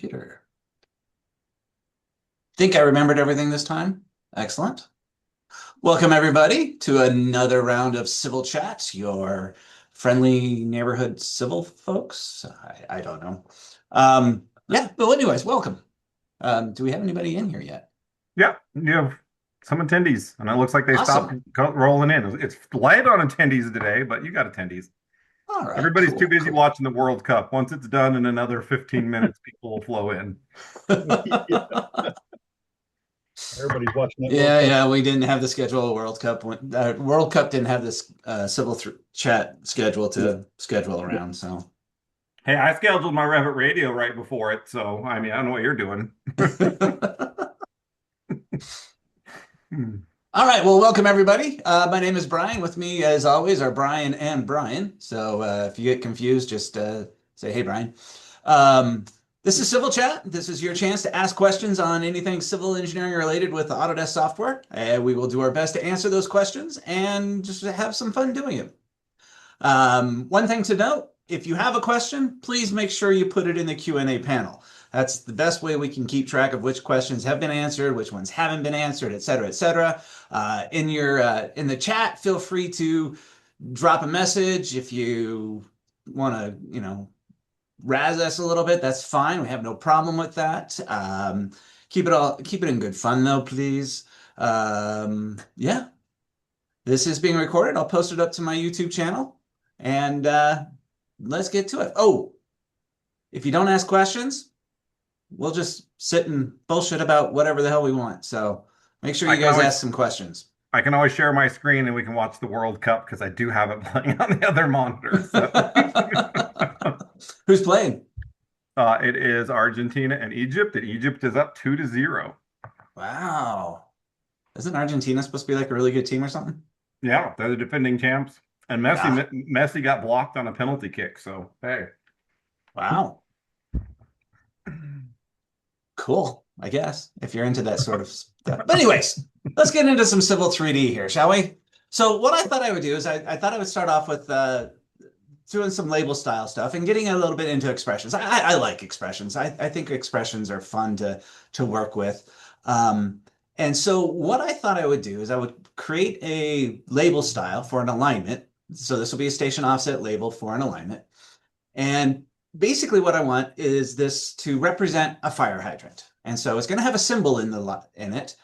computer. Think I remembered everything this time? Excellent. Welcome, everybody, to another round of Civil Chat, your friendly neighborhood civil folks. I don't know. Yeah, but anyways, welcome. Do we have anybody in here yet? Yeah, you have some attendees, and it looks like they stopped Awesome. rolling in. It's light on attendees today, but you got attendees. All right, Everybody's too cool, busy cool. watching the World Cup. Once it's done in another 15 minutes, people will flow in. Everybody's watching that World Yeah, Cup. yeah, we didn't have the schedule of World Cup. World Cup didn't have this civil chat schedule to schedule around, so. Hey, I scheduled my Revit radio right before it, so I mean, I don't know what you're doing. Hmm. All right, well, welcome everybody. My name is Brian. With me, as always, are Brian and Brian. So if you get confused, just say, "Hey, Brian." Um, this is Civil Chat. This is your chance to ask questions on anything civil engineering related with the Autodesk software. We will do our best to answer those questions and just have some fun doing it. One thing to note, if you have a question, please make sure you put it in the Q&A panel. That's the best way we can keep track of which questions have been answered, which ones haven't been answered, et cetera, et cetera. In the chat, feel free to drop a message if you want to, razz us a little bit. That's fine. We have no problem with that. Keep it in good fun though, please. Yeah, this is being recorded. I'll post it up to my YouTube channel, and let's get to it. Oh, if you don't ask questions, we'll just sit and bullshit about whatever the hell we want. So make sure I you can guys always ask some questions. I can always share my screen and we can watch the World Cup because I do have it playing on the other monitor. So Who's playing? it is Argentina and Egypt is up 2-0. Wow. Isn't Argentina supposed to be like a really good team or something? Yeah, they're the defending champs. And Ah, Messi got blocked on a penalty kick. So hey, wow. Cool, I guess, if you're into that sort of stuff. But anyways, let's get into some Civil 3D here, shall we? So what I thought I would do is I thought I would start off with doing some label style stuff and getting a little bit into expressions. I like expressions. I think expressions are fun to work with. Um, and so what I thought I would do is I would create a label style for an alignment. So this will be a station offset label for an alignment. And basically what I want is this to represent a fire hydrant. And so it's going to have a symbol in it.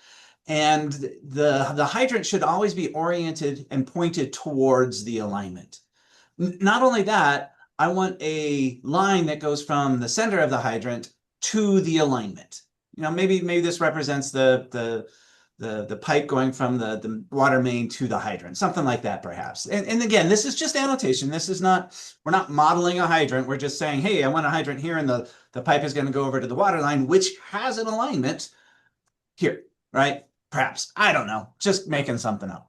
And the hydrant should always be oriented and pointed towards the alignment. Not only that, I want a line that goes from the center of the hydrant to the alignment. Maybe this represents the pipe going from the water main to the hydrant, something like that, perhaps. And again, this is just annotation. This is not, we're not modeling a hydrant. We're just saying, hey, I want a hydrant here, and the pipe is going to go over to the water line, which has an alignment here, right? Perhaps. I don't know. Just making something up.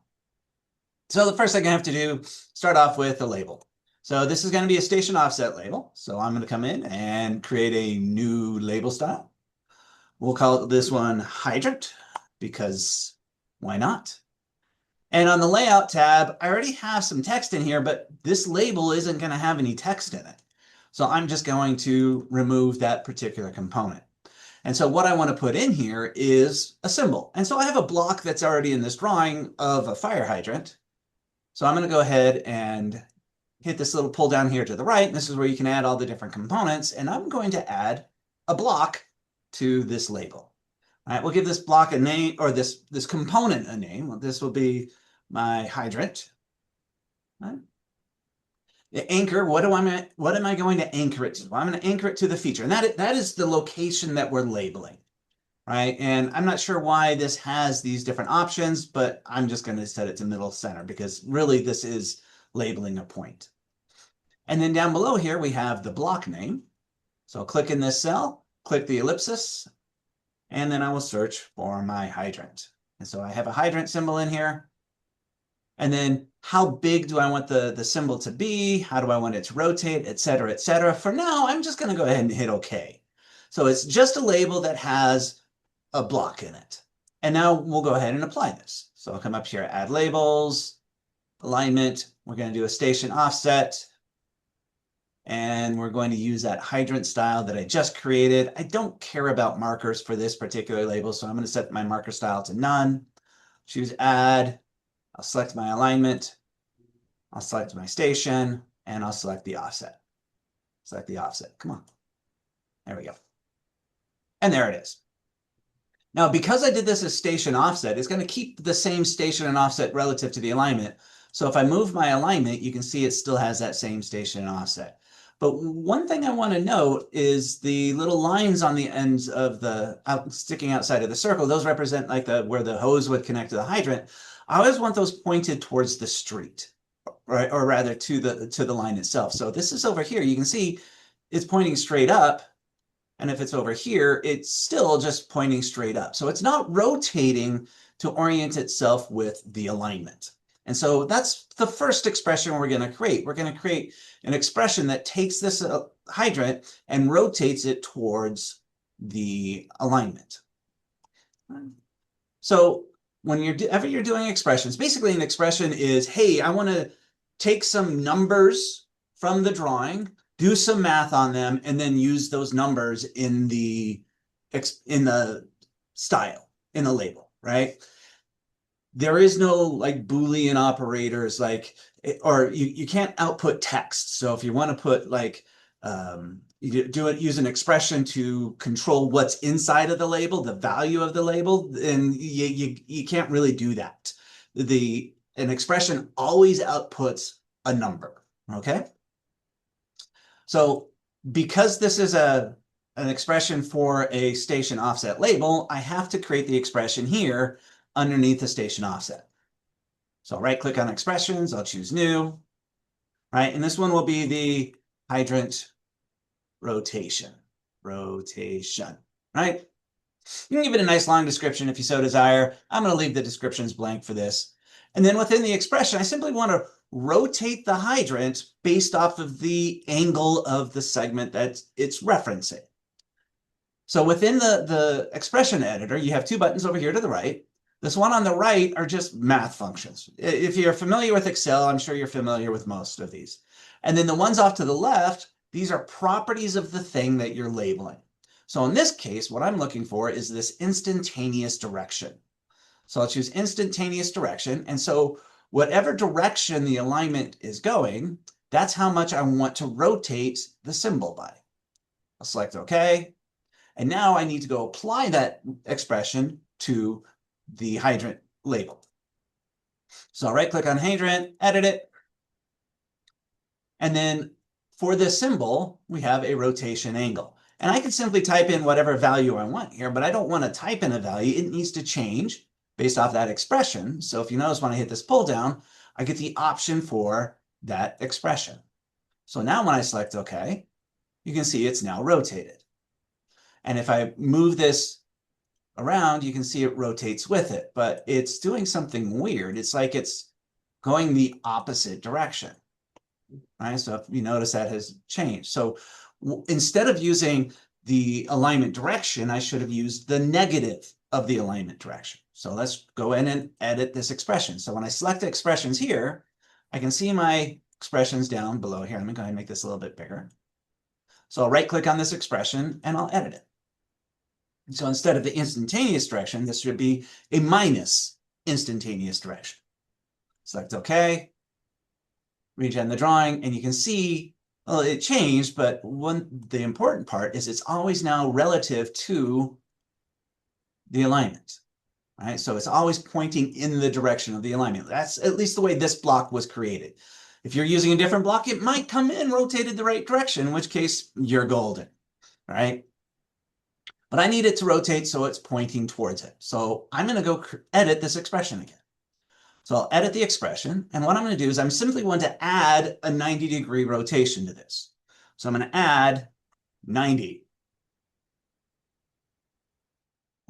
So the first thing I have to do, start off with a label. So this is going to be a station offset label. So I'm going to come in and create a new label style. We'll call this one hydrant because why not? And on the layout tab, I already have some text in here, but this label isn't going to have any text in it. So I'm just going to remove that particular component. And so what I want to put in here is a symbol. And so I have a block that's already in this drawing of a fire hydrant. So I'm going to go ahead and hit this little pull down here to the right. And this is where you can add all the different components. And I'm going to add a block to this label. All right, we'll give this block a name, or this component a name. This will be my hydrant. Right? The anchor, what am I going to anchor it to? Well, I'm going to anchor it to the feature. And that is the location that we're labeling. Right? And I'm not sure why this has these different options, but I'm just going to set it to middle center because really this is labeling a point. And then down below here, we have the block name. So I'll click in this cell, click the ellipsis, and then I will search for my hydrant. And so I have a hydrant symbol in here. And then how big do I want the symbol to be? How do I want it to rotate, et cetera, et cetera. For now, I'm just going to go ahead and hit OK. So it's just a label that has a block in it. And now we'll go ahead and apply this. So I'll come up here, add labels, alignment. We're going to do a station offset. And we're going to use that hydrant style that I just created. I don't care about markers for this particular label, so I'm going to set my marker style to none. Choose add. I'll select my alignment. I'll select my station, and I'll select the offset. Select the offset. Come on. There we go. And there it is. Now, because I did this as station offset, it's going to keep the same station and offset relative to the alignment. So if I move my alignment, you can see it still has that same station and offset. But one thing I want to note is the little lines on the ends of the sticking outside of the circle. Those represent like where the hose would connect to the hydrant. I always want those pointed towards the street, right? Or rather to the line itself. So this is over here. You can see it's pointing straight up. And if it's over here, it's still just pointing straight up. So it's not rotating to orient itself with the alignment. And so that's the first expression we're going to create. We're going to create an expression that takes this hydrant and rotates it towards the alignment. So whenever you're doing expressions, basically an expression is, hey, I want to take some numbers from the drawing, do some math on them, and then use those numbers in the style, in the label, right? There is no like Boolean operators, like, or you can't output text. So if you want to put like, use an expression to control what's inside of the label, the value of the label, then you can't really do that. An expression always outputs a number, okay? So because this is an expression for a station offset label, I have to create the expression here underneath the station offset. So I'll right click on expressions, I'll choose new, right? And this one will be the hydrant rotation, right? You can give it a nice long description if you so desire. I'm going to leave the descriptions blank for this. And then within the expression, I simply want to rotate the hydrant based off of the angle of the segment that it's referencing. So within the expression editor, you have two buttons over here to the right. This one on the right are just math functions. If you're familiar with Excel, I'm sure you're familiar with most of these. And then the ones off to the left, these are properties of the thing that you're labeling. So in this case, what I'm looking for is this instantaneous direction. So I'll choose instantaneous direction. And so whatever direction the alignment is going, that's how much I want to rotate the symbol by. I'll select OK. And now I need to go apply that expression to the hydrant label. So I'll right click on hydrant, edit it. And then for this symbol, we have a rotation angle. And I can simply type in whatever value I want here, but I don't want to type in a value. It needs to change based off that expression. So if you notice when I hit this pull down, I get the option for that expression. So now when I select OK, you can see it's now rotated. And if I move this around, you can see it rotates with it, but it's doing something weird. It's like it's going the opposite direction, right? So if you notice that has changed. So instead of using the alignment direction, I should have used the negative of the alignment direction. So let's go in and edit this expression. So when I select expressions here, I can see my expressions down below here. Let me go ahead and make this a little bit bigger. So I'll right click on this expression and I'll edit it. So instead of the instantaneous direction, this should be a minus instantaneous direction. Select OK, regen the drawing, and you can see, well, it changed, but the important part is it's always now relative to the alignment, right? So it's always pointing in the direction of the alignment. That's at least the way this block was created. If you're using a different block, it might come in rotated the right direction, in which case you're golden, right? But I need it to rotate so it's pointing towards it. So I'm going to go edit this expression again. So I'll edit the expression. And what I'm going to do is I'm simply going to add a 90-degree rotation to this. So I'm going to add 90.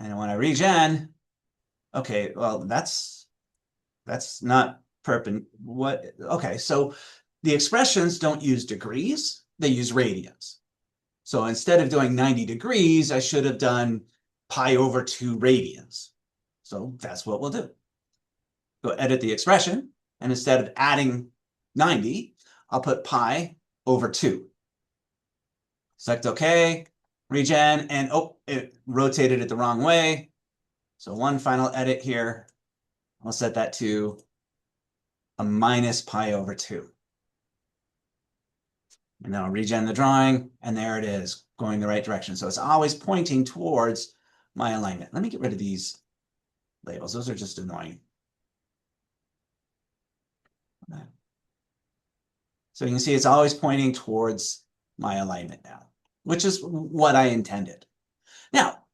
And when I regen, okay, well, that's not perpendicular. Okay, so the expressions don't use degrees, they use radians. So instead of doing 90 degrees, I should have done pi over 2 radians. So that's what we'll do. Go edit the expression, and instead of adding 90, I'll put pi over 2. Select OK, regen, and oh, it rotated it the wrong way. So one final edit here. I'll set that to a minus pi over 2. And now regen the drawing, and there it is, going the right direction. So it's always pointing towards my alignment. Let me get rid of these labels. Those are just annoying. So you can see it's always pointing towards my alignment now, which is what I intended. Now,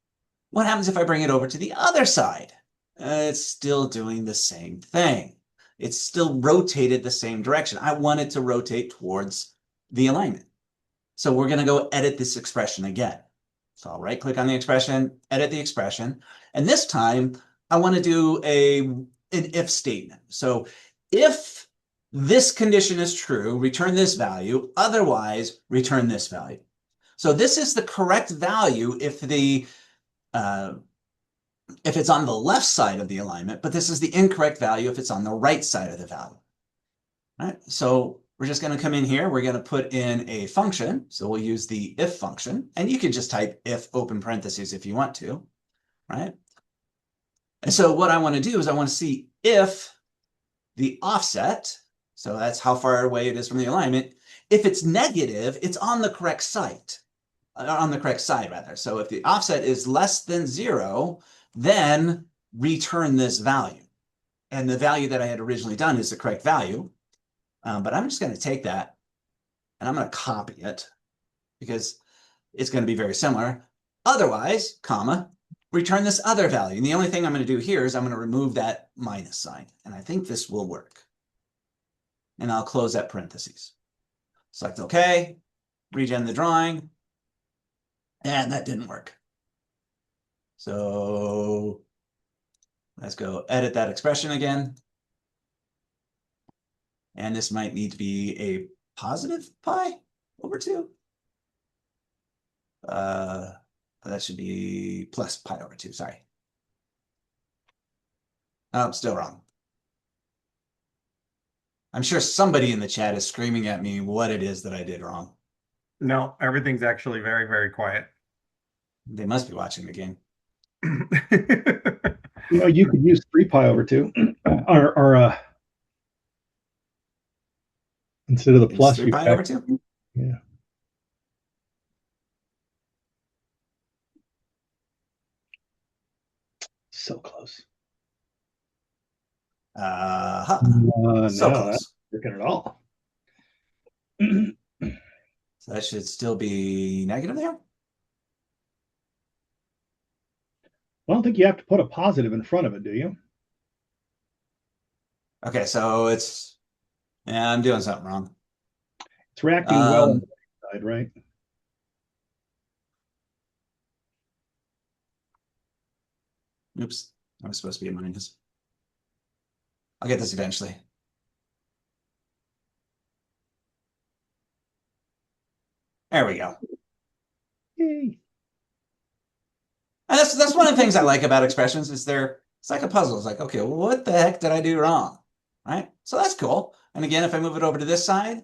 what happens if I bring it over to the other side? It's still doing the same thing. It's still rotated the same direction. I want it to rotate towards the alignment. So we're going to go edit this expression again. So I'll right click on the expression, edit the expression. And this time I want to do an if statement. So if this condition is true, return this value. Otherwise, return this value. So this is the correct value if it's on the left side of the alignment, but this is the incorrect value if it's on the right side of the value. All right, so we're just going to come in here. We're going to put in a function. So we'll use the if function, and you can just type if open parentheses if you want to, right? And so what I want to do is I want to see if the offset, so that's how far away it is from the alignment, if it's negative, it's on the correct side, rather. So if the offset is less than 0, then return this value. And the value that I had originally done is the correct value. But I'm just going to take that and I'm going to copy it because it's going to be very similar. Otherwise, comma, return this other value. And the only thing I'm going to do here is I'm going to remove that minus sign. And I think this will work. And I'll close that parentheses. Select OK, regen the drawing. And that didn't work. So let's go edit that expression again. And this might need to be a positive pi over 2. That should be plus pi over 2, sorry. Oh, still wrong. I'm sure somebody in the chat is screaming at me what it is that I did wrong. No, everything's actually very, very quiet. They must be watching the game. You know, you could use 3 pi over 2, or instead of the plus. 3 pi over 2? Yeah. So close. So no, close. that's working at all. So that should still be negative there. I don't think you have to put a positive in front of it, do you? Okay, so it's, yeah, I'm doing something wrong. It's reacting well on the right side, right? Oops, I was supposed to be a minus. I'll get this eventually. There we go. Yay. And that's one of the things I like about expressions is it's like a puzzle. It's like, okay, well, what the heck did I do wrong? Right? So that's cool. And again, if I move it over to this side,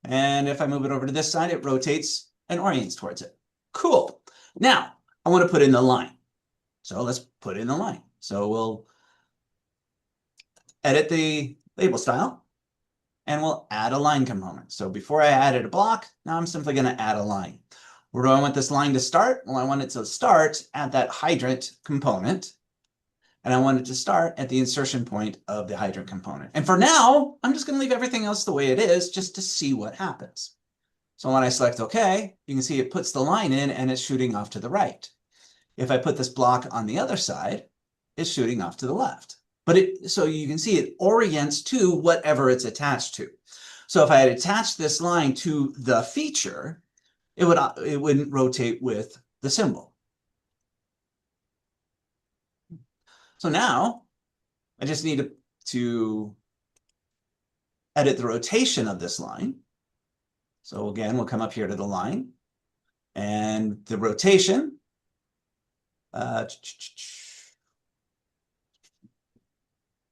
and if I move it over to this side, it rotates and orients towards it. Cool. Now, I want to put in the line. So let's put in the line. So we'll edit the label style, and we'll add a line component. So before I added a block, now I'm simply going to add a line. Where do I want this line to start? Well, I want it to start at that hydrant component. And I want it to start at the insertion point of the hydrant component. And for now, I'm just going to leave everything else the way it is just to see what happens. So when I select OK, you can see it puts the line in and it's shooting off to the right. If I put this block on the other side, it's shooting off to the left. But so you can see it orients to whatever it's attached to. So if I had attached this line to the feature, it wouldn't rotate with the symbol. So now I just need to edit the rotation of this line. So again, we'll come up here to the line and the rotation. There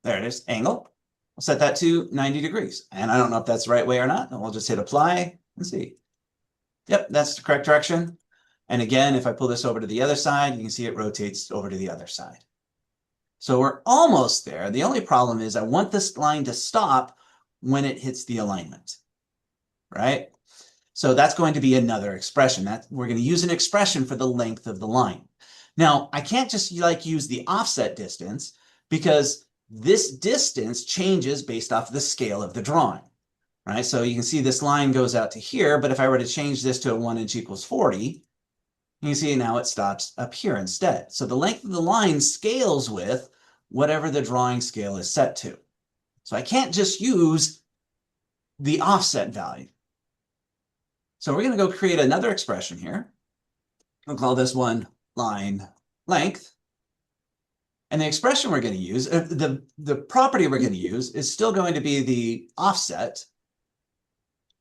it is, angle. I'll set that to 90 degrees. And I don't know if that's the right way or not. And we'll just hit apply and see. Yep, that's the correct direction. And again, if I pull this over to the other side, you can see it rotates over to the other side. So we're almost there. The only problem is I want this line to stop when it hits the alignment, right? So that's going to be another expression. That we're going to use an expression for the length of the line. Now, I can't just like use the offset distance because this distance changes based off the scale of the drawing, right? So you can see this line goes out to here, but if I were to change this to a 1 inch equals 40, you can see now it stops up here instead. So the length of the line scales with whatever the drawing scale is set to. So I can't just use the offset value. So we're going to go create another expression here. We'll call this one line length. And the expression we're going to use, the property we're going to use is still going to be the offset,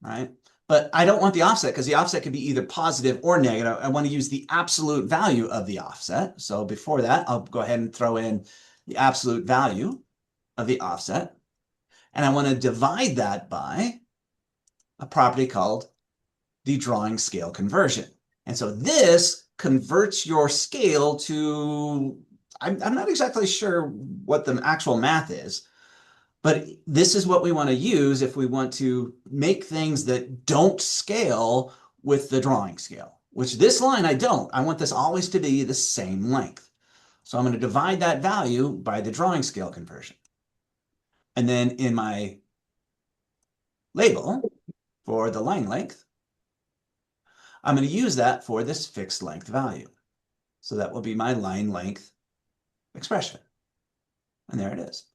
right? But I don't want the offset because the offset can be either positive or negative. I want to use the absolute value of the offset. So before that, I'll go ahead and throw in the absolute value of the offset. And I want to divide that by a property called the drawing scale conversion. And so this converts your scale to, I'm not exactly sure what the actual math is, but this is what we want to use if we want to make things that don't scale with the drawing scale, which this line I don't. I want this always to be the same length. So I'm going to divide that value by the drawing scale conversion. And then in my label for the line length, I'm going to use that for this fixed length value. So that will be my line length expression. And there it is.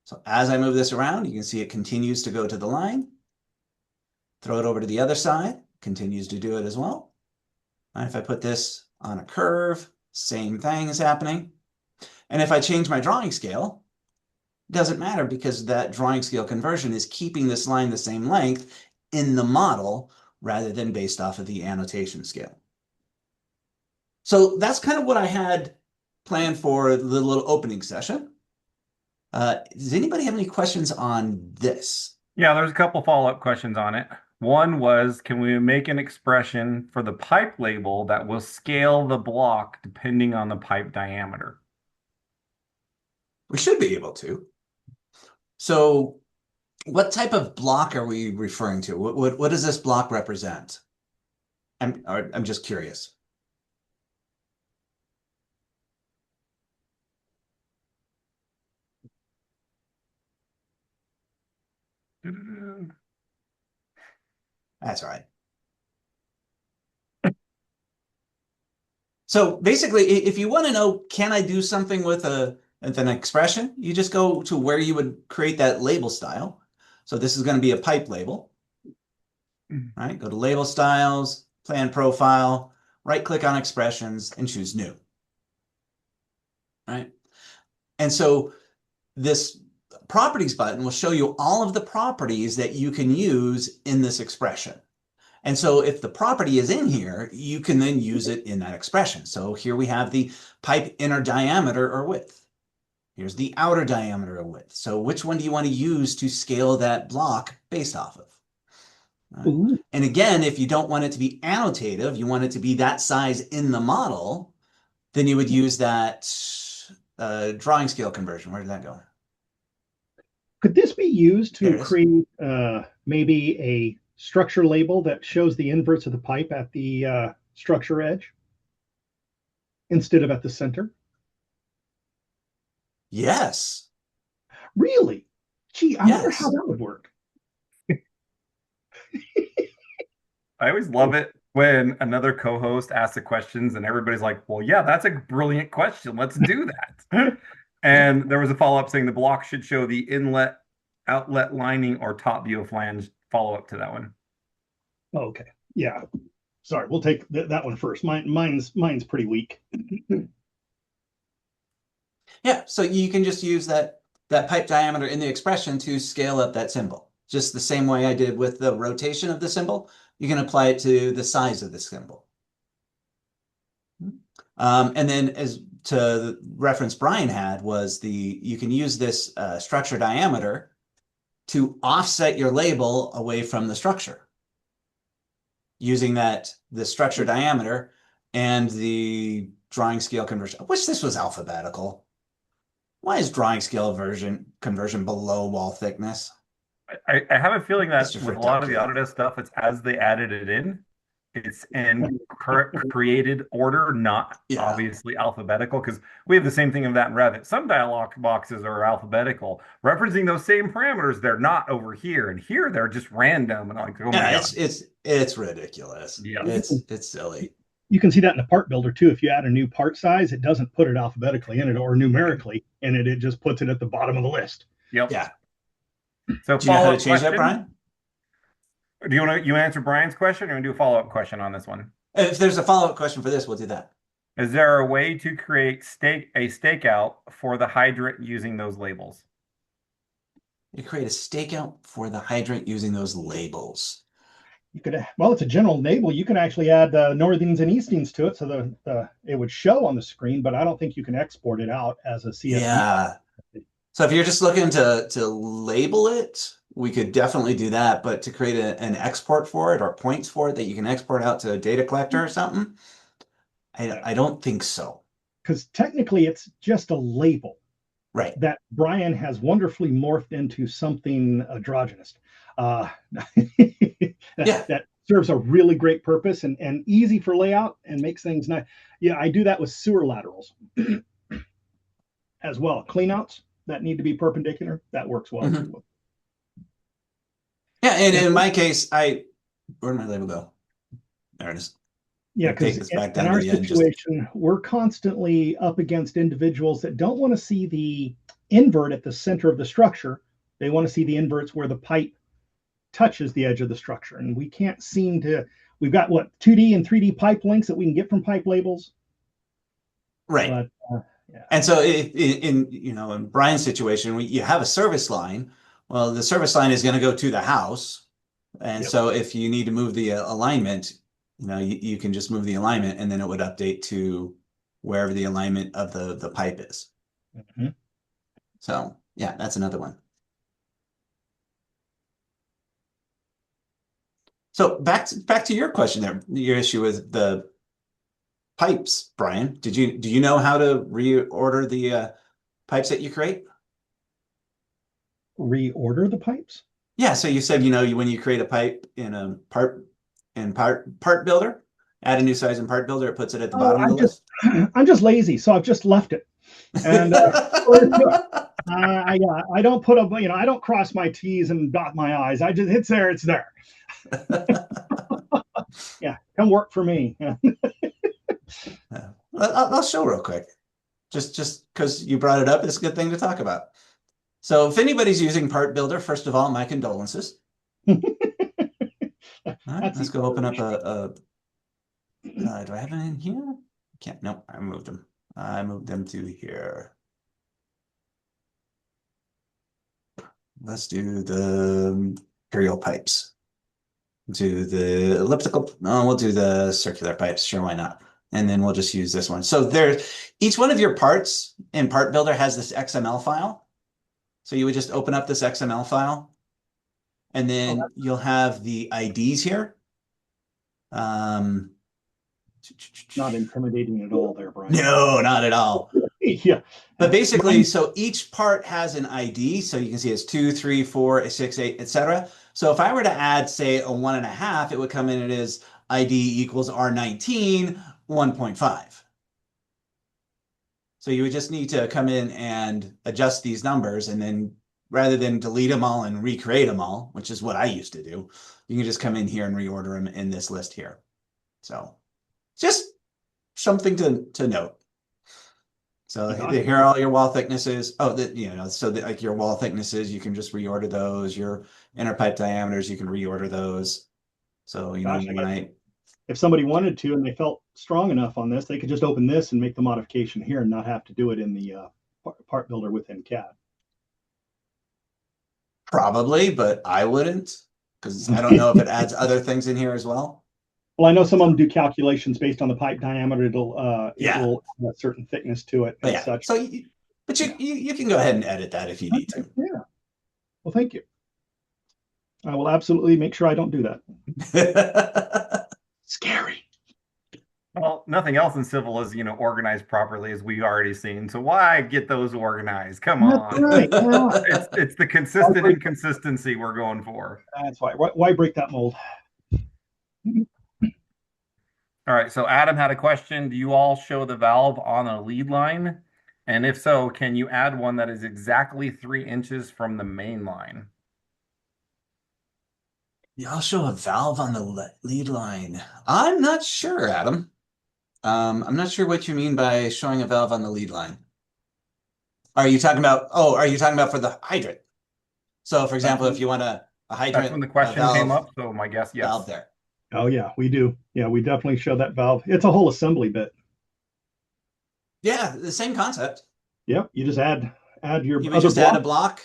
So as I move this around, you can see it continues to go to the line. Throw it over to the other side, continues to do it as well. And if I put this on a curve, same thing is happening. And if I change my drawing scale, it doesn't matter because that drawing scale conversion is keeping this line the same length in the model rather than based off of the annotation scale. So that's kind of what I had planned for the little opening session. Does anybody have any questions on this? Yeah, there's a couple follow-up questions on it. One was, can we make an expression for the pipe label that will scale the block depending on the pipe diameter? We should be able to. So what type of block are we referring to? What does this block represent? I'm just curious. That's right. So basically, if you want to know, can I do something with an expression, you just go to where you would create that label style. So this is going to be a pipe label, right? Go to label styles, plan profile, right click on expressions and choose new, right? And so this properties button will show you all of the properties that you can use in this expression. And so if the property is in here, you can then use it in that expression. So here we have the pipe inner diameter or width. Here's the outer diameter or width. So which one do you want to use to scale that block based off of? Right. And again, if you don't want it to be annotative, you want it to be that size in the model, then you would use that drawing scale conversion. Where did that go? Could this be used There to it is. create maybe a structure label that shows the inverts of the pipe at the structure edge instead of at the center? Yes. Really? Gee, I wonder how Yes. that would work. I always love it when another co-host asks the questions and everybody's like, well, yeah, that's a brilliant question. Let's do that. And there was a follow-up saying the block should show the inlet, outlet lining, or top view of flange. Follow-up to that one. Okay. Yeah. Sorry, we'll take that one first. Mine's pretty weak. Yeah, so you can just use that pipe diameter in the expression to scale up that symbol. Just the same way I did with the rotation of the symbol, you can apply it to the size of the symbol. And then as to the reference Brian had was you can use this structure diameter to offset your label away from the structure. using the structure diameter and the drawing scale conversion. I wish this was alphabetical. Why is drawing scale conversion below wall thickness? I have a feeling that Mr. with a Frick lot of the calculator. Autodesk stuff, it's as they added it in, it's in created order, not Yeah. obviously alphabetical, because we have the same thing of that in Revit. Some dialog boxes are alphabetical, referencing those same parameters. They're not over here, and here they're just random. And I'm like, oh my Yeah, God. it's ridiculous. Yes. It's silly. You can see that in the part builder too. If you add a new part size, it doesn't put it alphabetically in it or numerically in it. It just puts it at the bottom of the list. Yep. Yeah. So Do you know how to follow-up change that, question. Brian? Do you want to answer Brian's question, or you want to do a follow-up question on this one? If there's a follow-up question for this, we'll do that. Is there a way to create a stakeout for the hydrant using those labels? You create a stakeout for the hydrant using those labels. You could, well, it's a general label. You can actually add northings and eastings to it, so it would show on the screen. But I don't think you can export it out as a CSV. Yeah. So if you're just looking to label it, we could definitely do that. But to create an export for it or points for it that you can export out to a data collector or something, I don't think so. Because technically, it's just a label. Right. That Brian has wonderfully morphed into something androgynous. Yeah. That serves a really great purpose and easy for layout and makes things nice. Yeah, I do that with sewer laterals as well. Cleanouts that need to be perpendicular, that works well too. Yeah, and in my case, where'd my label go? There it is. Yeah, because in our situation, we're constantly up against individuals that don't want to see the invert at the center of the structure. They want to see the inverts where the pipe touches the edge of the structure. And we can't seem to, we've got what, 2D and 3D pipe links that we can get from pipe labels. Right. But, yeah. And so in Brian's situation, you have a service line. Well, the service line is going to go to the house. And so if you need to move the alignment, you can just move the alignment and then it would update to wherever the alignment of the pipe is. Mm-hmm. So yeah, that's another one. So back to your question there, your issue with the pipes, Brian. Do you know how to reorder the pipes that you create? Reorder the pipes? Yeah. So you said when you create a pipe in a part builder, add a new size in part builder, it puts it at the bottom of the list. I'm just lazy, so I've just left it. And I don't put I don't cross my T's and dot my I's. It's there. Yeah, come work for me. I'll show real quick. Just because you brought it up, it's a good thing to talk about. So if anybody's using Part Builder, first of all, my condolences. All right, let's go open up do I have it in here? Can't. Nope, I moved them. I moved them to here. Let's do the imperial pipes. Do the elliptical. No, we'll do the circular pipes. Sure, why not? And then we'll just use this one. So each one of your parts in Part Builder has this XML file. So you would just open up this XML file, and then you'll have the IDs here. Not intimidating at all there, Brian. No, not at all. Yeah. But basically, so each part has an ID. So you can see it's 2, 3, 4, 6, 8, etc. So if I were to add, say, a 1.5, it would come in as ID equals R19, 1.5. So you would just need to come in and adjust these numbers, and then rather than delete them all and recreate them all, which is what I used to do, you can just come in here and reorder them in this list here. So just something to note. So here are all your wall thicknesses. Oh, like your wall thicknesses, you can just reorder those. Your inner pipe diameters, you can reorder those. So if somebody wanted to and they felt strong enough on this, they could just open this and make the modification here and not have to do it in the part builder within CAD. Probably, but I wouldn't, because I don't know if it adds other things in here as well. Well, I know some of them do calculations based on the pipe diameter. It will add a certain thickness to it and such. So, but you can go ahead and edit that if you need to. Yeah. Well, thank you. I will absolutely make sure I don't do that. Scary. Well, nothing else in civil is, organized properly, as we already seen. So why get those organized? Come That's on. right. Yeah. It's the consistent inconsistency we're going for. That's why. Why break that mold? All right, so Adam had a question. Do you all show the valve on a lead line? And if so, can you add one that is exactly 3 inches from the main line? Y'all show a valve on the lead line. I'm not sure, Adam. I'm not sure what you mean by showing a valve on the lead line. Are you talking about for the hydrant? So for example, if you want a hydrant, that's when the question valve, came up. So my guess, yes. Valve there. Oh yeah, we do. Yeah, we definitely show that valve. It's a whole assembly bit. Yeah, the same concept. Yep, you just add your You may just add a block,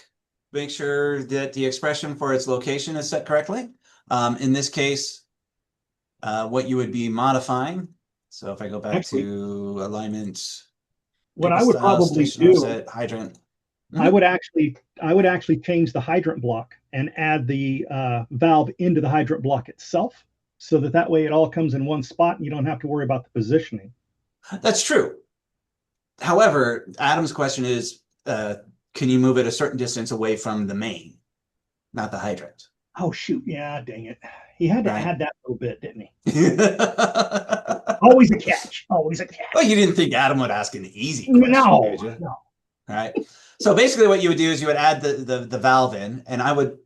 make sure that the expression for its location is set correctly. In this case, what you would be modifying. So if I go back to alignment, what I would probably do, offset, hydrant. I would actually change the hydrant block and add the valve into the hydrant block itself, so that way it all comes in one spot and you don't have to worry about the positioning. That's true. However, Adam's question is, can you move it a certain distance away from the main, not the hydrant? Oh shoot! Yeah, dang it. He had to add that little bit, didn't he? Always a catch. Always a catch. Well, you didn't think Adam would ask an easy question, did you? No. All right. So basically, what you would do is you would add the valve in, and I would,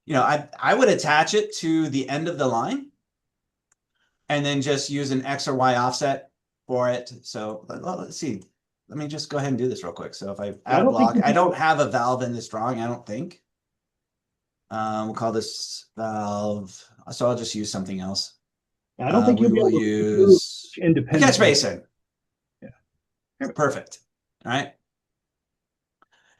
I would attach it to the end of the line, and then just use an X or Y offset for it. So let's see. Let me just go ahead and do this real quick. So if I add a block, I don't have a valve in this drawing, I don't think. We'll call this valve. So I'll just use something else. I don't think we will use a catch basin. Yeah. Perfect. All right.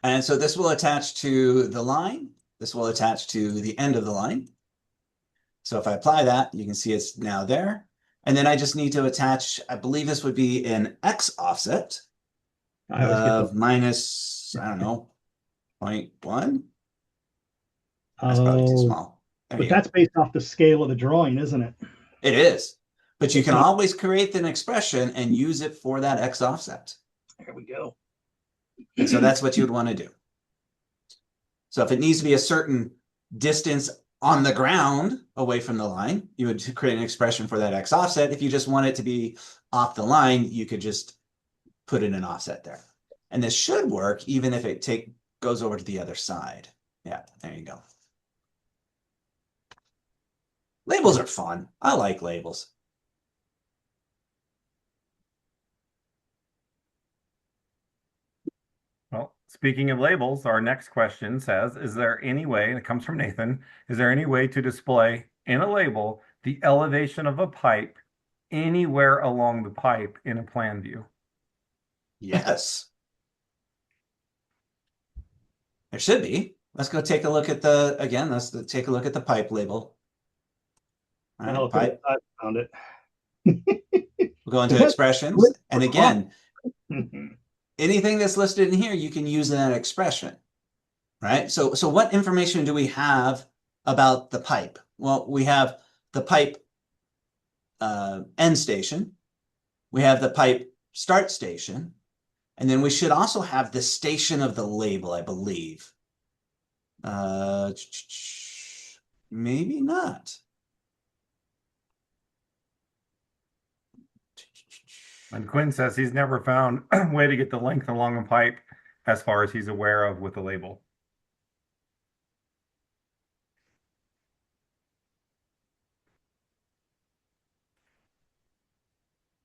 And so this will attach to the line. This will attach to the end of the line. So if I apply that, you can see it's now there. And then I just need to attach, I believe this would be an X offset of minus, I don't know, 0.1. That's probably too small. But that's based off the scale of the drawing, isn't it? It is. But you can always create an expression and use it for that X offset. There we go. And so that's what you would want to do. So if it needs to be a certain distance on the ground away from the line, you would create an expression for that X offset. If you just want it to be off the line, you could just put in an offset there. And this should work even if it goes over to the other side. Yeah, there you go. Labels are fun. I like labels. Well, speaking of labels, our next question says, is there any way, and it comes from Nathan, is there any way to display in a label the elevation of a pipe anywhere along the pipe in a plan view? Yes. There should be. Let's go take a look at let's take a look at the pipe label. All right, pipe. I found it. We'll go into expressions. And again, anything that's listed in here, you can use in that expression, right? So what information do we have about the pipe? Well, we have the pipe end station. We have the pipe start station. And then we should also have the station of the label, I believe. Maybe not. And Quinn says he's never found a way to get the length along a pipe as far as he's aware of with the label.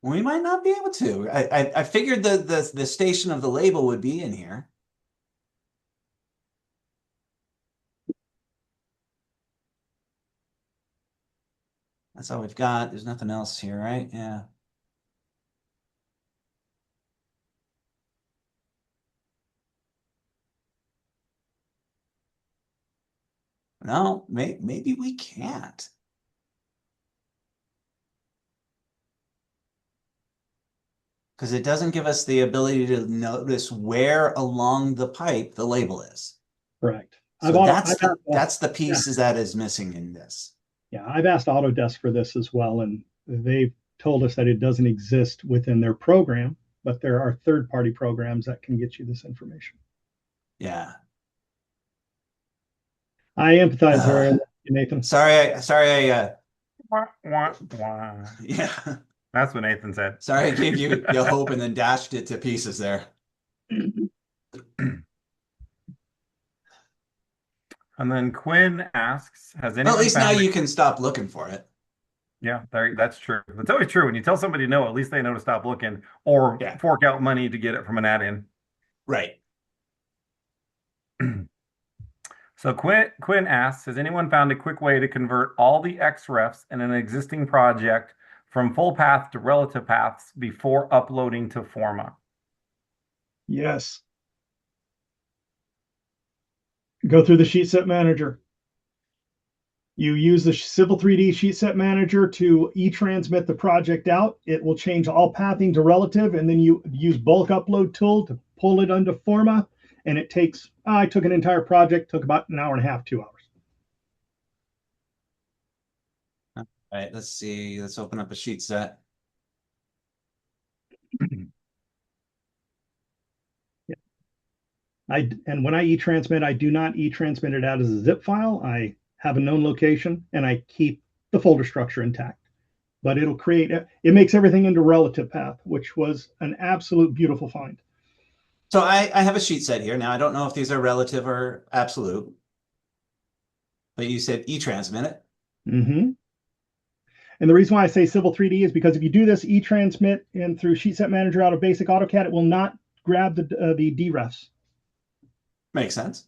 We might not be able to. I figured the station of the label would be in here. That's all we've got. There's nothing else here, right? Yeah. No, maybe we can't. Because it doesn't give us the ability to notice where along the pipe the label is. Correct. So that's the piece that is missing in this. Yeah, I've asked Autodesk for this as well, and they've told us that it doesn't exist within their program, but there are third-party programs that can get you this information. Yeah. I empathize very much, Nathan. Sorry, Wah, wah, wah. yeah. That's what Nathan said. Sorry, I gave you hope and then dashed it to pieces there. And then Quinn asks, has Well, anyone at least now found you can stop looking for it. Yeah, that's true. It's always true. When you tell somebody no, at least they know to stop looking or Yeah. fork out money to get it from an add-in. Right. So Quinn asks, has anyone found a quick way to convert all the Xrefs in an existing project from full path to relative paths before uploading to Forma? Yes. Go through the sheet set manager. You use the Civil 3D sheet set manager to e-transmit the project out. It will change all pathing to relative, and then you use bulk upload tool to pull it onto Forma. And it takes, I took an entire project, took about an hour and a half, 2 hours. All right, let's see. Let's open up a sheet set. And when I e-transmit, I do not e-transmit it out as a zip file. I have a known location and I keep the folder structure intact. But it'll create, it makes everything into relative path, which was an absolute beautiful find. So I have a sheet set here. Now, I don't know if these are relative or absolute, but you said e-transmit it. Mm-hmm. And the reason why I say Civil 3D is because if you do this e-transmit and through sheet set manager out of basic AutoCAD, it will not grab the DRefs. Makes sense.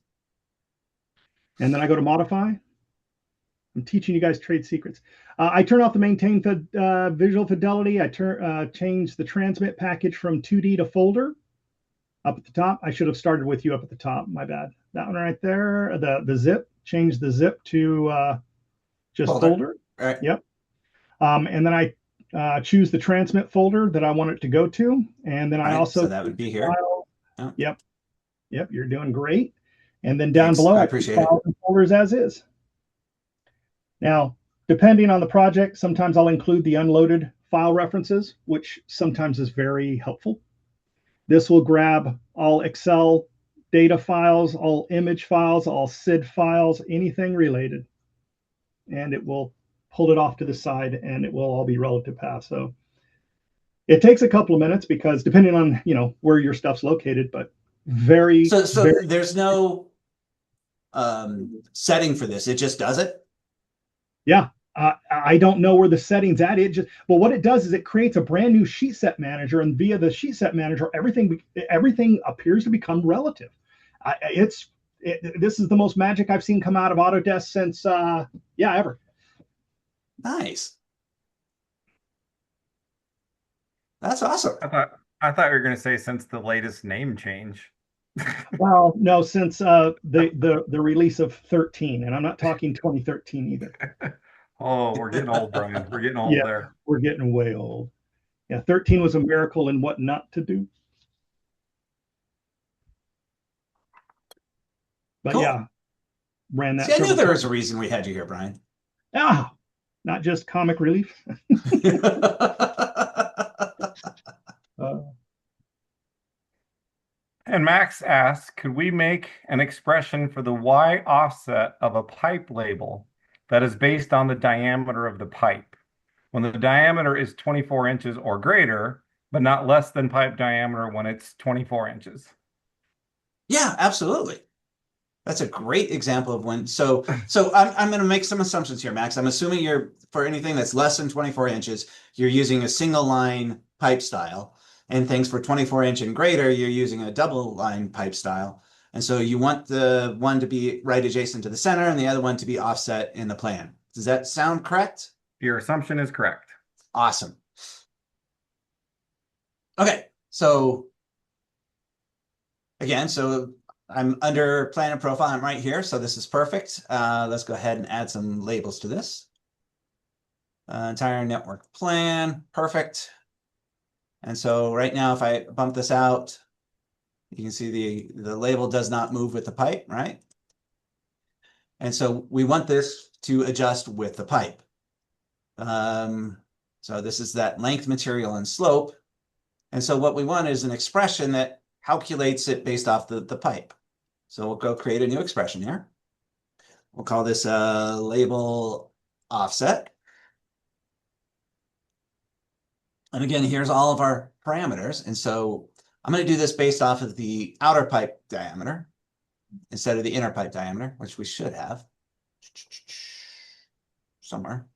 And then I go to modify. I'm teaching you guys trade secrets. I turn off the maintain visual fidelity. I change the transmit package from 2D to folder up at the top. I should have started with you up at the top. My bad. That one right there. The zip. Change the zip to just folder. Right. Yep. And then I choose the transmit folder that I want it to go to. And then I also. So that would be here. Oh. Yep. Yep. You're doing great. And then down Thanks. below, I appreciate it. Files and folders as is. Now, depending on the project, sometimes I'll include the unloaded file references, which sometimes is very helpful. This will grab all Excel data files, all image files, all SID files, anything related. And it will pull it off to the side and it will all be relative path. So it takes a couple of minutes because depending on, where your stuff's located, but very. There's no setting for this. It just does it? Yeah. I don't know where the settings at. But what it does is it creates a brand new sheet set manager, and via the sheet set manager, everything appears to become relative. This is the most magic I've seen come out of Autodesk since ever. Nice. That's awesome. I thought you were going to say since the latest name change. Well, no, since the release of 13, and I'm not talking 2013 either. Oh, we're getting old, Brian. We're getting old there. We're getting way old. Yeah, 13 was a miracle in what not to do. But cool. Yeah, ran that. See, I knew there was a reason we had you here, Brian. Not just comic relief. And Max asks, could we make an expression for the Y offset of a pipe label that is based on the diameter of the pipe? When the diameter is 24 inches or greater, but not less than pipe diameter when it's 24 inches. Yeah, absolutely. That's a great example of when. So I'm going to make some assumptions here, Max. I'm assuming for anything that's less than 24 inches, you're using a single line pipe style. And things for 24-inch and greater, you're using a double line pipe style. And so you want the one to be right adjacent to the center and the other one to be offset in the plan. Does that sound correct? Your assumption is correct. Awesome. Okay, so again, I'm under plan and profile. I'm right here, so this is perfect. Let's go ahead and add some labels to this. Entire network plan, perfect. And so right now, if I bump this out, you can see the label does not move with the pipe, right? And so we want this to adjust with the pipe. So this is that length, material, and slope. And so what we want is an expression that calculates it based off the pipe. So we'll go create a new expression here. We'll call this label offset. And again, here's all of our parameters. And so I'm going to do this based off of the outer pipe diameter instead of the inner pipe diameter, which we should have somewhere.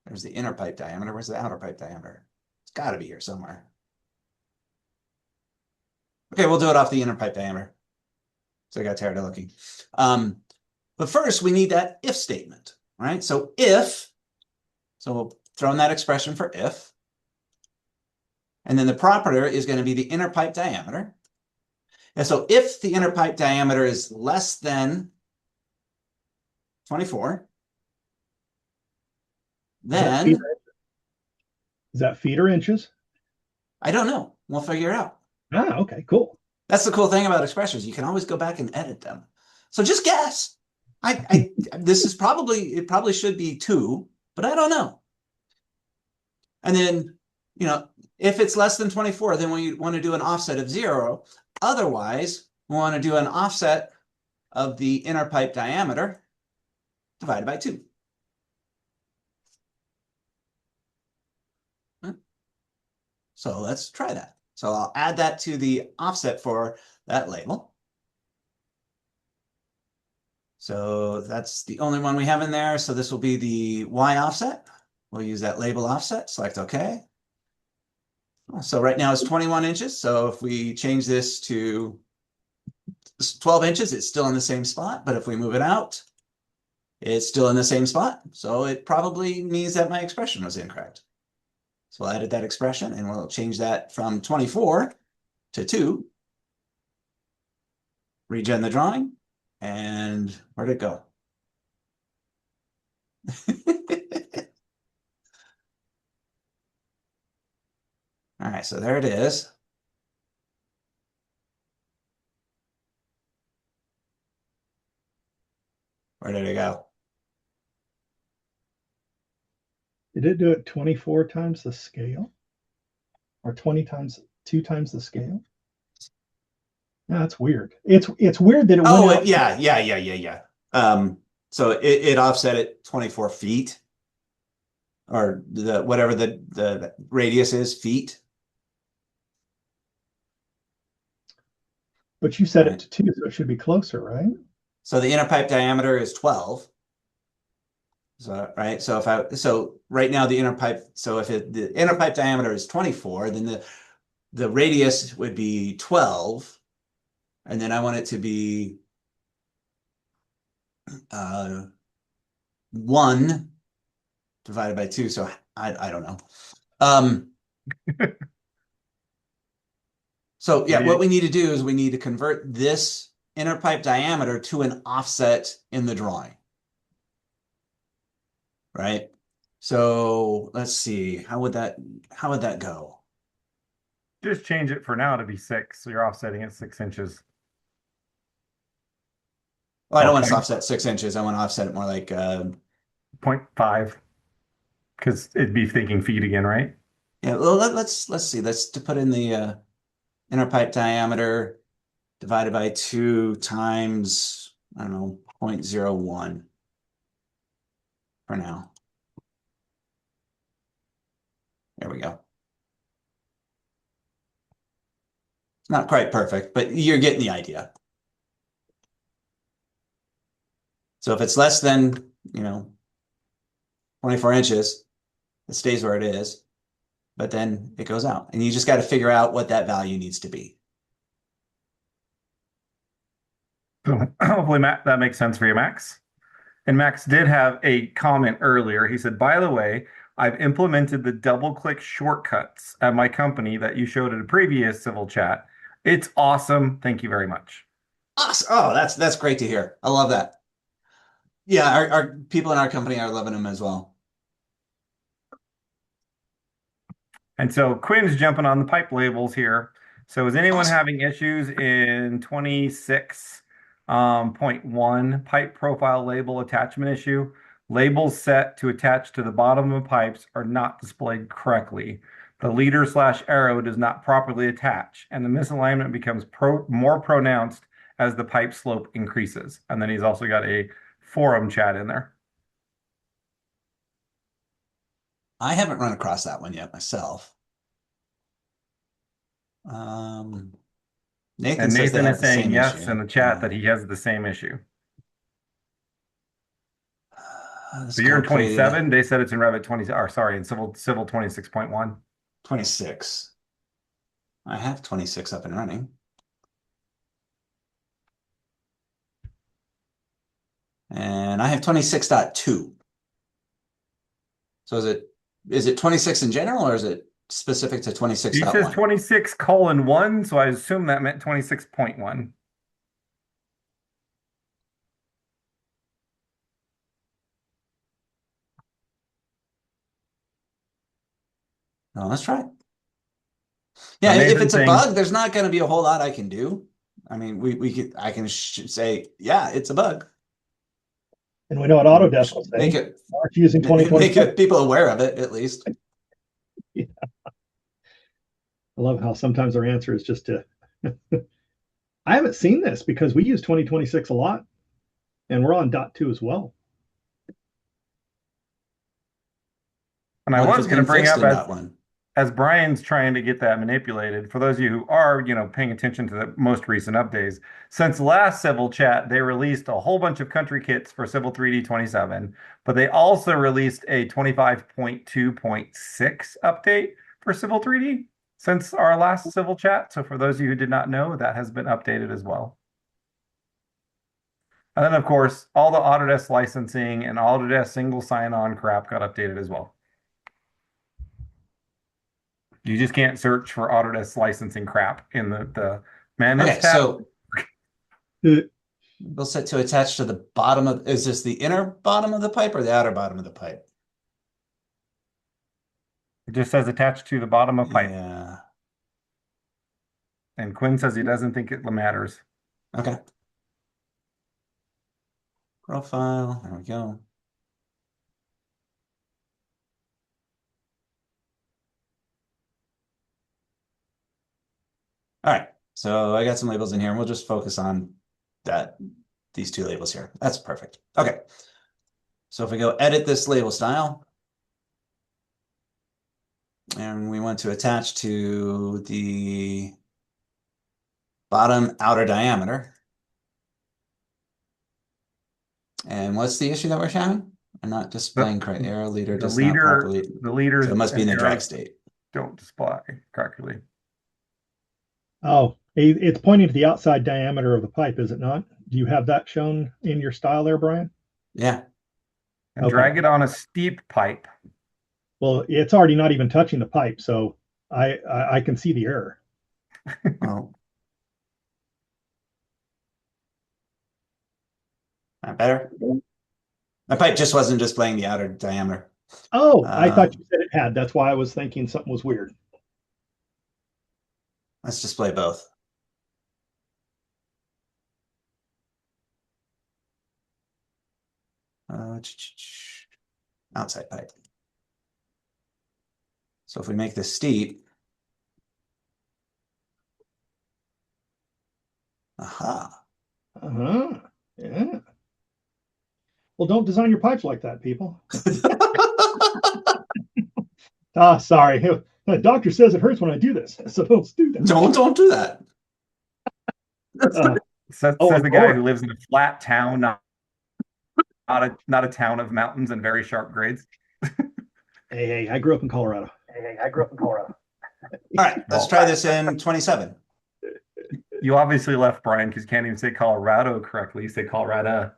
There's the inner pipe diameter. Where's the outer pipe diameter? It's got to be here somewhere. Okay, we'll do it off the inner pipe diameter. So I got tired of looking. But first, we need that if statement, right? So if, so we'll throw in that expression for if. And then the properator is going to be the inner pipe diameter. And so if the inner pipe diameter is less than 24, then... Is that feet or inches? I don't know. We'll figure it out. Ah, okay, cool. That's the cool thing about expressions. You can always go back and edit them. So just guess. This is probably, it probably should be 2, but I don't know. And then, you know, if it's less than 24, then we want to do an offset of 0. Otherwise, we want to do an offset of the inner pipe diameter divided by 2. So let's try that. So I'll add that to the offset for that label. So that's the only one we have in there. So this will be the Y offset. We'll use that label offset, select OK. So right now it's 21 inches. So if we change this to 12 inches, it's still in the same spot. But if we move it out, it's still in the same spot. So it probably means that my expression was incorrect. So we'll edit that expression and we'll change that from 24 to 2. Regen the drawing. And where'd it go? All right, so there it is. Where did it go? Did it do it 24 times the scale? Or 2 times the scale? No, that's weird. It's weird that it went out. Yeah. So it offset it 24 feet, or whatever the radius is, feet. But you set it to 2, so it should be closer, right? So the inner pipe diameter is 12. So right. So right now the inner pipe. So if the inner pipe diameter is 24, then the radius would be 12, and then I want it to be 1 divided by 2. So I don't know. So yeah, what we need to do is we need to convert this inner pipe diameter to an offset in the drawing. Right? So let's see, how would that go? Just change it for now to be 6. So you're offsetting it 6 inches. Well, I don't want to offset 6 inches. I want to offset it more like 0.5. Because it'd be thinking feet again, right? Yeah, well, let's see. Let's to put in the inner pipe diameter divided by 2 times, I don't know, 0.01 for now. There we go. It's not quite perfect, but you're getting the idea. So if it's less than, 24 inches, it stays where it is, but then it goes out. And you just got to figure out what that value needs to be. Hopefully, that makes sense for you, Max. And Max did have a comment earlier. He said, by the way, I've implemented the double-click shortcuts at my company that you showed at a previous civil chat. It's awesome. Thank you very much. Awesome. Oh, that's great to hear. I love that. Yeah, our people in our company are loving them as well. And so Quinn's jumping on the pipe labels here. So is anyone Awesome. having issues in 26.1 pipe profile label attachment issue? Labels set to attach to the bottom of pipes are not displayed correctly. The leader/arrow does not properly attach, and the misalignment becomes more pronounced as the pipe slope increases. And then he's also got a forum chat in there. I haven't run across that one yet myself. Nathan And says they Nathan have is the saying same yes issue. in the chat that he has the same issue. So you're in 27. They said it's in Revit 20, or sorry, in Civil 26.1. 26. I have 26 up and running. And I have 26.2. So is it 26 in general, or is it specific to 26.1? He says 26:1, so I assume that meant 26.1. No, let's try it. Yeah, if it's a bug, there's not going to be a whole lot I can do. I mean, I can say, yeah, it's a bug. And we know what Autodesk will say. Make it using 2020. Make people aware of it, at least. Yeah. I love how sometimes our answer is just to. I haven't seen this because we use 2026 a lot, and we're on .2 as well. And I was going to bring up as Brian's trying to get that manipulated, for those of you who are, paying attention to the most recent updates, since last Civil Chat, they released a whole bunch of country kits for Civil 3D 27, but they also released a 25.2.6 update for Civil 3D since our last Civil Chat. So for those of you who did not know, that has been updated as well. And then, of course, all the Autodesk licensing and Autodesk single sign-on crap got updated as well. You just can't search for Autodesk licensing crap in the manage tab. So we'll set to attach to the bottom of, is this the inner bottom of the pipe or the outer bottom of the pipe? It just says attached to the bottom of pipe. Yeah. And Quinn says he doesn't think it matters. Okay. Profile, there we go. All right, so I got some labels in here, and we'll just focus on these two labels here. That's perfect. Okay, so if we go edit this label style, and we want to attach to the bottom outer diameter. And what's the issue that we're showing? I'm not displaying correct. Arrow leader does not properly. The leaders, so it must be in the drag state. Don't display correctly. Oh, it's pointing to the outside diameter of the pipe, is it not? Do you have that shown in your style there, Brian? Yeah. And drag it on a steep pipe. Well, it's already not even touching the pipe, so I can see the error. Oh. Not better? My pipe just wasn't displaying the outer diameter. Oh, I thought you said it had. That's why I was thinking something was weird. Let's display both. Outside pipe. So if we make this steep, aha. Yeah. Well, don't design your pipes like that, people. Sorry. The doctor says it hurts when I do this, so don't do that. Don't do that. Says the guy who lives in a flat town, not a town of mountains and very sharp grades. Hey, I grew up in Colorado. All right, let's try this in 27. You obviously left, Brian, because you can't even say Colorado correctly. You say Colorado.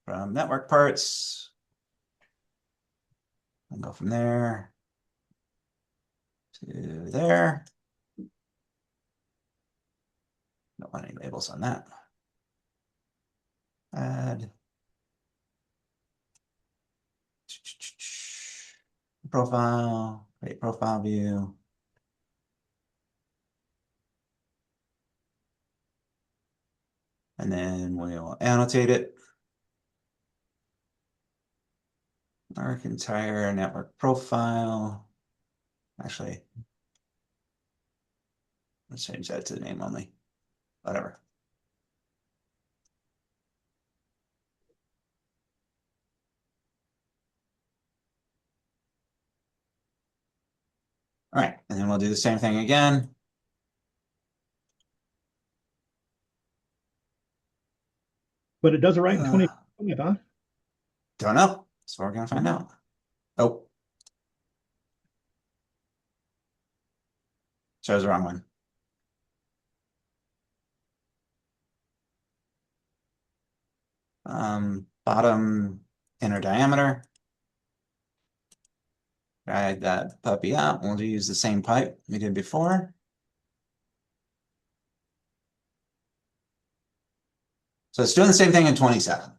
From network parts. I'll go from there to there. Don't want any labels on that. Add. Profile, create profile view. And then we'll annotate it. Our entire network profile. Actually, let's change that to the name only. Whatever. All right, and then we'll do the same thing again. But it does it right in 20, huh? Don't know. So we're gonna find out. Oh. Shows the wrong one. Bottom inner diameter. Drag that puppy out. We'll use the same pipe we did before. So it's doing the same thing in 27.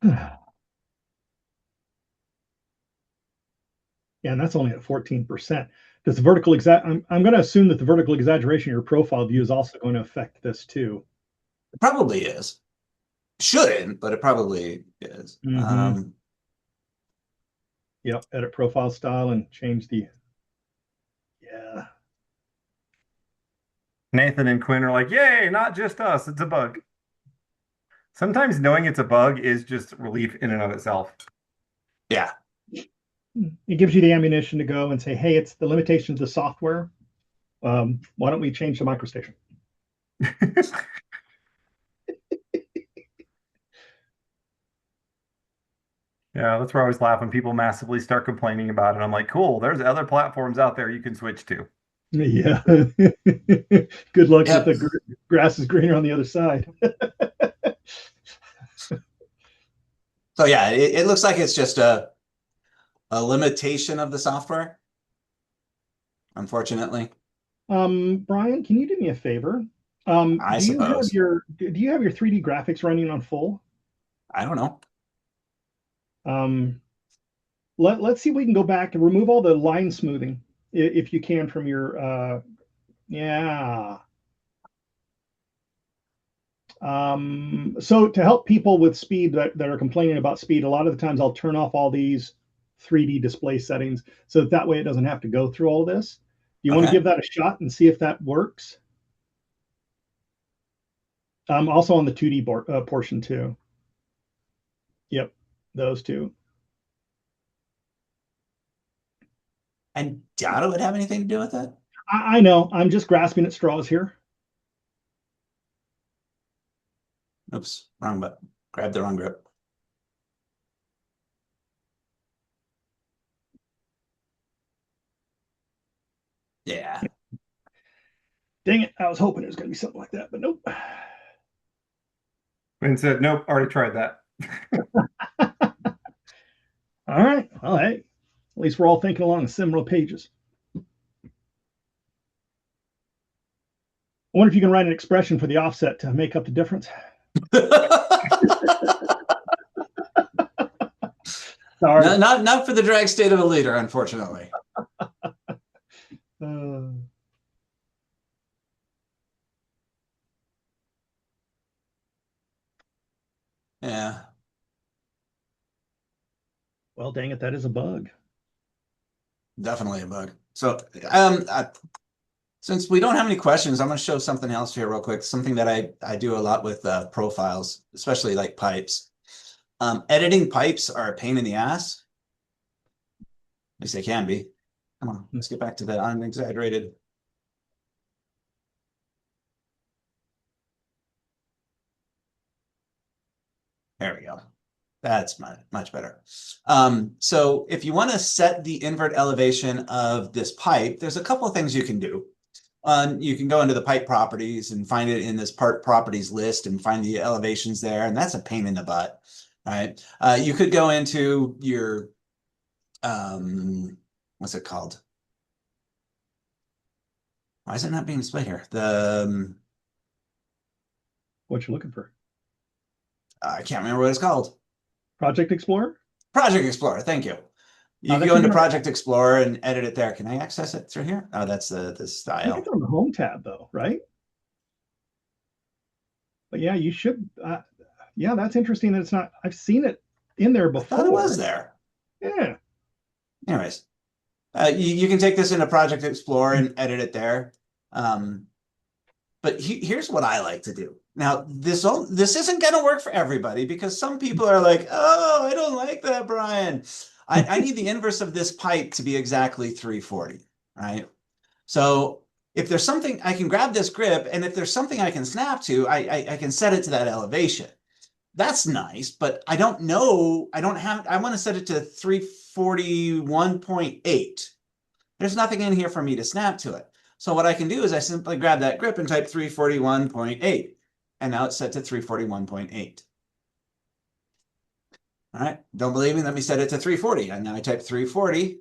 Yeah, and that's only at 14%. Does the vertical I'm going to assume that the vertical exaggeration of your profile view is also going to affect this too. It probably is. Shouldn't, but it probably is. Yep, edit profile style and change the. Yeah. Nathan and Quinn are like, yay, not just us, it's a bug. Sometimes knowing it's a bug is just relief in and of itself. Yeah. It gives you the ammunition to go and say, hey, it's the limitation of the software. Why don't we change the microstation? Yeah, that's where I always laugh when people massively start complaining about it. I'm like, cool, there's other platforms out there you can switch to. Yeah. Good luck with the grass is greener on the other side. So yeah, it looks like it's just a limitation of the software, unfortunately. Brian, can you do me a favor? I suppose. Do you have your 3D graphics running on full? I don't know. Let's see if we can go back and remove all the line smoothing if you can from your yeah. So to help people with speed that are complaining about speed, a lot of the times I'll turn off all these 3D display settings so that way it doesn't have to go through all this. You want to give that a shot and see if that works? Also on the 2D portion too. Yep, those two. And data would have anything to do with it? I know. I'm just grasping at straws here. Oops, wrong button. Grab the wrong grip. Yeah. Dang it. I was hoping it was going to be something like that, but nope. And said, nope, already tried that. All right. Well, hey, at least we're all thinking along similar pages. I wonder if you can write an expression for the offset to make up the difference. Sorry. Not for the drag state of a leader, unfortunately. Yeah. Well, dang it, that is a bug. Definitely a bug. So, since we don't have any questions, I'm going to show something else here real quick. Something that I do a lot with profiles, especially like pipes. Editing pipes are a pain in the ass. At least they can be. Come on, let's get back to the unexaggerated. There we go. That's much better. So if you want to set the invert elevation of this pipe, there's a couple of things you can do. You can go into the pipe properties and find it in this part properties list and find the elevations there, and that's a pain in the butt. All right. You could go into your what's it called? Why is it not being displayed here? What you looking for? I can't remember what it's called. Project Explorer? Project Explorer, thank you. You can go into Project Explorer and edit it there. Can I access it through here? Oh, that's the style. I think it's on the Home tab, though, right? But yeah, you should. Yeah, that's interesting that it's not. I've seen it in there before. I thought it was there. Yeah. Anyways, you can take this into Project Explorer and edit it there. But here's what I like to do. Now, this isn't going to work for everybody because some people are like, oh, I don't like that, Brian. I need the inverse of this pipe to be exactly 340, right? So if there's something, I can grab this grip, and if there's something I can snap to, I can set it to that elevation. That's nice, but I don't know. I want to set it to 341.8. There's nothing in here for me to snap to it. So what I can do is I simply grab that grip and type 341.8. And now it's set to 341.8. All right, don't believe me? Let me set it to 340. And now I type 340,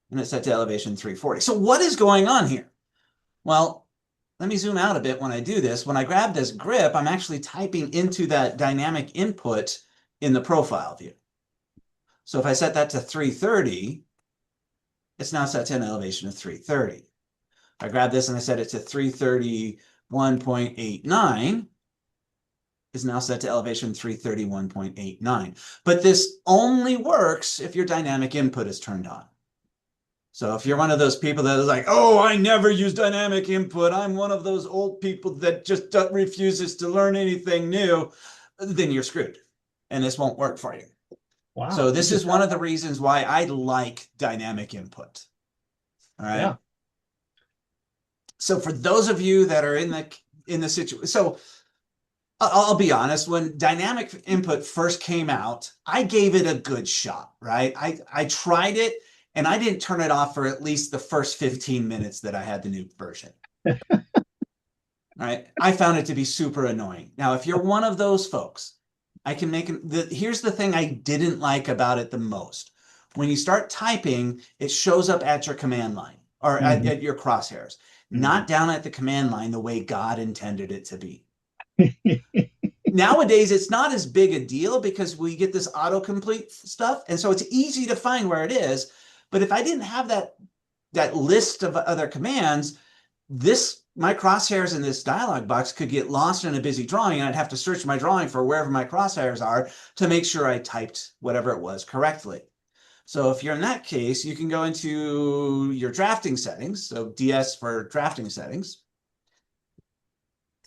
and it's set to elevation 340. So what is going on here? Well, let me zoom out a bit when I do this. When I grab this grip, I'm actually typing into that dynamic input in the profile view. So if I set that to 330, it's now set to an elevation of 330. I grab this and I set it to 331.89. Is now set to elevation 331.89. But this only works if your dynamic input is turned on. So if you're one of those people that is like, oh, I never use dynamic input, I'm one of those old people that just refuses to learn anything new, then you're screwed. And this won't work for you. Wow. So this is one of the reasons why I like dynamic input. All right. Yeah. So for those of you that are in the situation, so I'll be honest, when dynamic input first came out, I gave it a good shot, right? I tried it, and I didn't turn it off for at least the first 15 minutes that I had the new version. Right? I found it to be super annoying. Now, if you're one of those folks, I can make here's the thing I didn't like about it the most. When you start typing, it shows up at your command line or at your crosshairs, not down at the command line the way God intended it to be. Nowadays, it's not as big a deal because we get this autocomplete stuff. And so it's easy to find where it is. But if I didn't have that list of other commands, my crosshairs in this dialog box could get lost in a busy drawing, and I'd have to search my drawing for wherever my crosshairs are to make sure I typed whatever it was correctly. So if you're in that case, you can go into your drafting settings. So DS for drafting settings.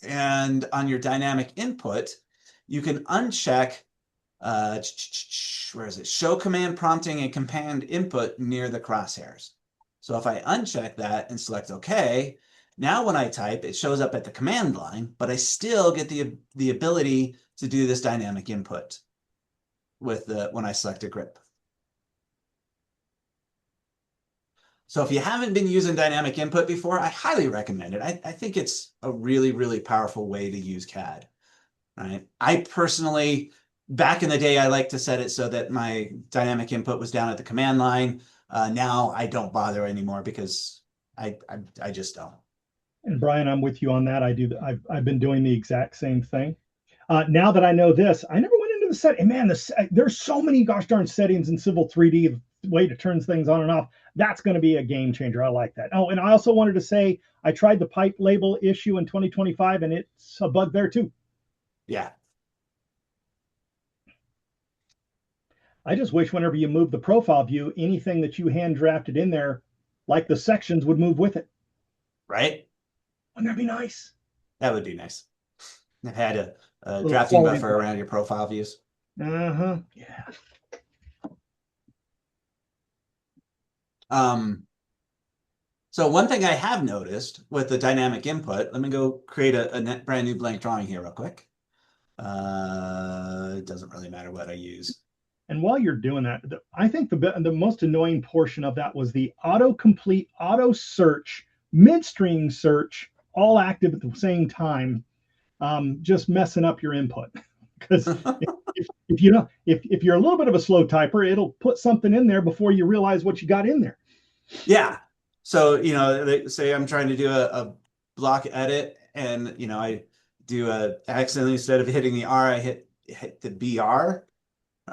And on your dynamic input, you can uncheck, where is it? Show command prompting and command input near the crosshairs. So if I uncheck that and select OK, now when I type, it shows up at the command line, but I still get the ability to do this dynamic input when I select a grip. So if you haven't been using dynamic input before, I highly recommend it. I think it's a really, really powerful way to use CAD. Right? I personally, back in the day, I like to set it so that my dynamic input was down at the command line. Now I don't bother anymore because I just don't. And Brian, I'm with you on that. I've been doing the exact same thing. Now that I know this, I never went into the set. And man, there's so many gosh darn settings in Civil 3D, the way to turn things on and off. That's going to be a game changer. I like that. Oh, and I also wanted to say I tried the pipe label issue in 2025, and it's a bug there too. Yeah. I just wish whenever you move the profile view, anything that you hand drafted in there, like the sections, would move with it. Right? Wouldn't that be nice? That would be nice. I've had a drafting buffer around your profile views. Yeah. So one thing I have noticed with the dynamic input, let me go create a brand new blank drawing here real quick. It doesn't really matter what I use. And while you're doing that, I think the most annoying portion of that was the autocomplete, auto search, midstream search, all active at the same time, just messing up your input. Because if you're a little bit of a slow typer, it'll put something in there before you realize what you got in there. Yeah. So, say I'm trying to do a block edit, and, I do accidentally, instead of hitting the R, I hit the BR.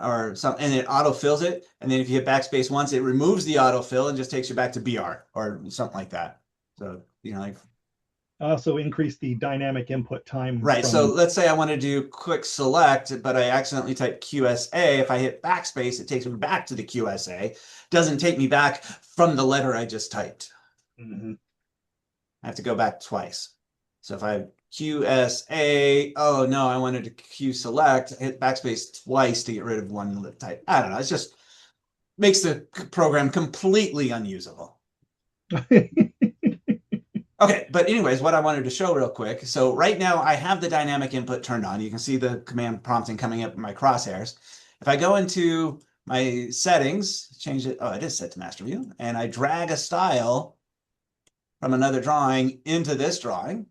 or something, and it autofills it. And then if you hit backspace once, it removes the autofill and just takes you back to BR or something like that. So, like. Also increase the dynamic input time. Right. So let's say I want to do quick select, but I accidentally type QSA. If I hit backspace, it takes me back to the QSA. Doesn't take me back from the letter I just typed. Mm-hmm. I have to go back twice. So if I QSA, oh no, I wanted to Q select, hit backspace twice to get rid of one type. I don't know. It's just makes the program completely unusable. Okay, but anyways, what I wanted to show real quick. So right now I have the dynamic input turned on. You can see the command prompting coming up in my crosshairs. If I go into my settings, change it. Oh, it is set to master view. And I drag a style from another drawing into this drawing.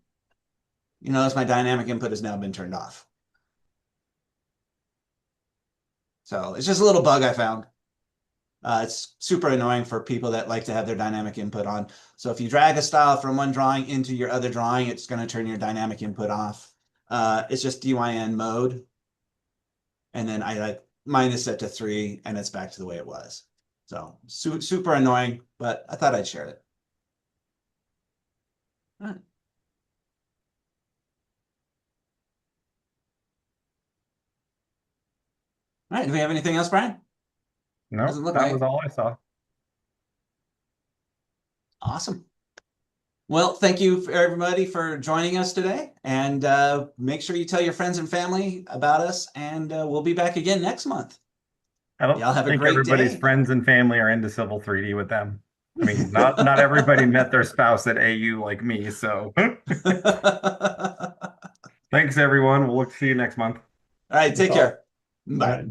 You notice my dynamic input has now been turned off. So it's just a little bug I found. It's super annoying for people that like to have their dynamic input on. So if you drag a style from one drawing into your other drawing, it's going to turn your dynamic input off. It's just DYN mode. And then mine is set to 3 and it's back to the way it was. So super annoying, but I thought I'd share it. All right. All right. Do we have anything else, Brian? No, that was all I saw. Awesome. Well, thank you for everybody for joining us today, and make sure you tell your friends and family about us, and we'll be back again next month. Y'all have a great everybody's day. Friends and family are into Civil 3D with them. I mean, not everybody met their spouse at AU like me, so. Thanks, everyone. We'll look to see you next month. All right, take care. Bye.